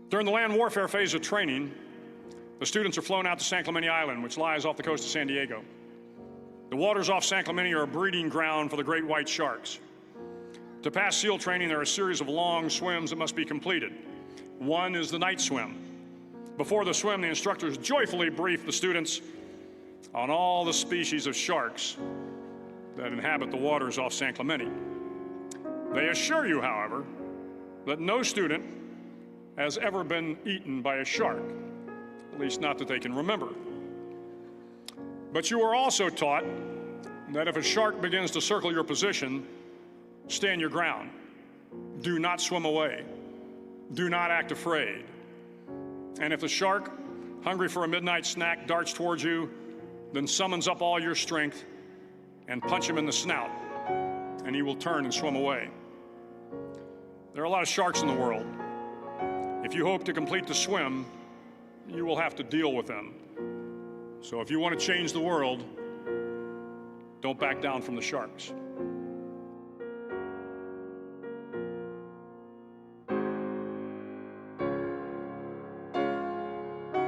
During the land warfare phase of training, the students are flown out to San Clemente Island, which lies off the coast of San Diego. The waters off San Clemente are a breeding ground for the great white sharks. To pass SEAL training, there are a series of long swims that must be completed. One is the night swim. Before the swim, the instructors joyfully brief the students on all the species of sharks that inhabit the waters off San Clemente. They assure you, however, that no student has ever been eaten by a shark, at least not that they can remember. But you are also taught that if a shark begins to circle your position, stand your ground. Do not swim away. Do not act afraid. And if the shark, hungry for a midnight snack, darts towards you, then summons up all your strength and punch him in the snout, and he will turn and swim away. There are a lot of sharks in the world. If you hope to complete the swim, you will have to deal with them. So if you want to change the world, don't back down from the sharks.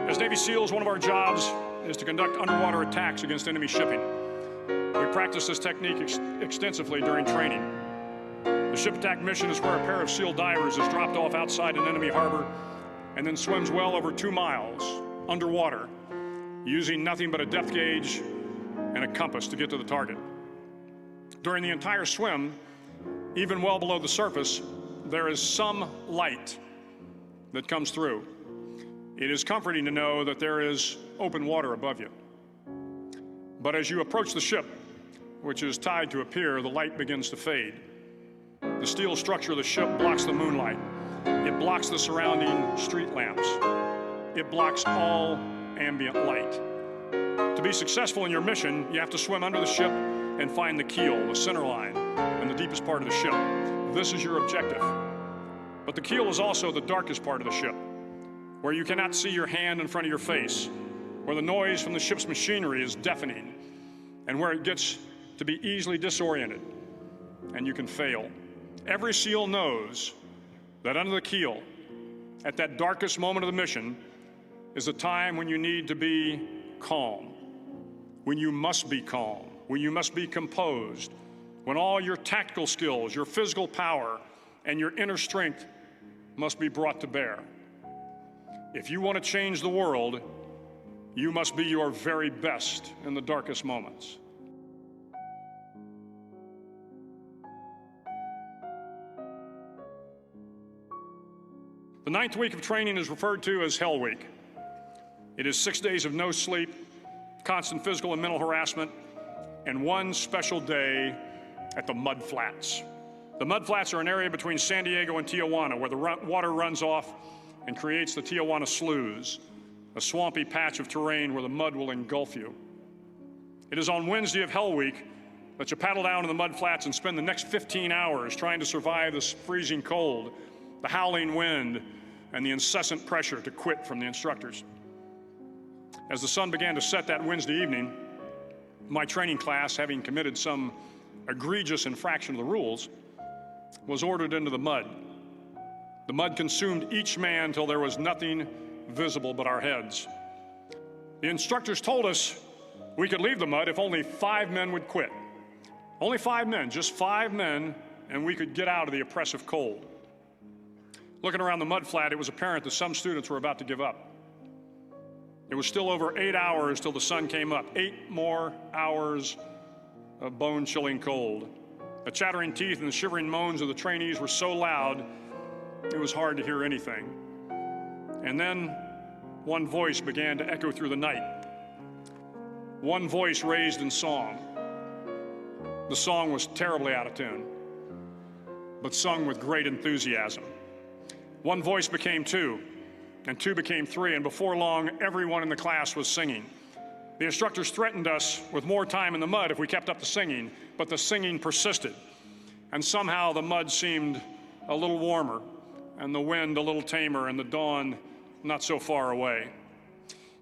As Navy SEALs, one of our jobs is to conduct underwater attacks against enemy shipping. We practice this technique extensively during training. The ship attack mission is where a pair of SEAL divers is dropped off outside an enemy harbor and then swims well over 2 miles underwater, using nothing but a depth gauge and a compass to get to the target. During the entire swim, even well below the surface, there is some light that comes through. It is comforting to know that there is open water above you. But as you approach the ship, which is tied to a pier, the light begins to fade. The steel structure of the ship blocks the moonlight. It blocks the surrounding street lamps. It blocks all ambient light. To be successful in your mission, you have to swim under the ship and find the keel, the center line, and the deepest part of the ship. This is your objective. But the keel is also the darkest part of the ship, where you cannot see your hand in front of your face, where the noise from the ship's machinery is deafening, and where it gets to be easily disoriented, and you can fail. Every SEAL knows that under the keel, at that darkest moment of the mission, is a time when you need to be calm, when you must be calm, when you must be composed, when all your tactical skills, your physical power, and your inner strength must be brought to bear. If you want to change the world, you must be your very best in the darkest moments. The 9th week of training is referred to as Hell Week. It is 6 days of no sleep, constant physical and mental harassment, and one special day at the Mud Flats. The Mud Flats are an area between San Diego and Tijuana where the water runs off and creates the Tijuana Sloughs, a swampy patch of terrain where the mud will engulf you. It is on Wednesday of Hell Week that you paddle down to the Mud Flats and spend the next 15 hours trying to survive this freezing cold, the howling wind, and the incessant pressure to quit from the instructors. As the sun began to set that Wednesday evening, my training class, having committed some egregious infraction of the rules, was ordered into the mud. The mud consumed each man till there was nothing visible but our heads. The instructors told us we could leave the mud if only 5 men would quit. Only 5 men, just 5 men, and we could get out of the oppressive cold. Looking around the mud flat, it was apparent that some students were about to give up. It was still over 8 hours till the sun came up. 8 more hours of bone-chilling cold. The chattering teeth and the shivering moans of the trainees were so loud, it was hard to hear anything. And then one voice began to echo through the night. One voice raised in song. The song was terribly out of tune, but sung with great enthusiasm. One voice became 2, and 2 became 3, and before long, everyone in the class was singing. The instructors threatened us with more time in the mud if we kept up the singing, but the singing persisted. And somehow the mud seemed a little warmer, and the wind a little tamer, and the dawn not so far away.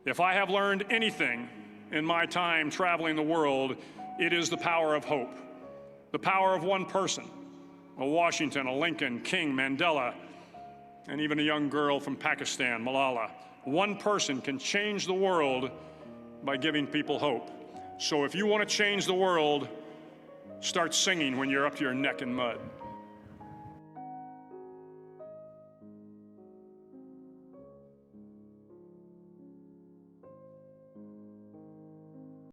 If I have learned anything in my time traveling the world, it is the power of hope. The power of one person, a Washington, a Lincoln, King, Mandela, and even a young girl from Pakistan, Malala. One person can change the world by giving people hope. So if you want to change the world, start singing when you're up to your neck in mud.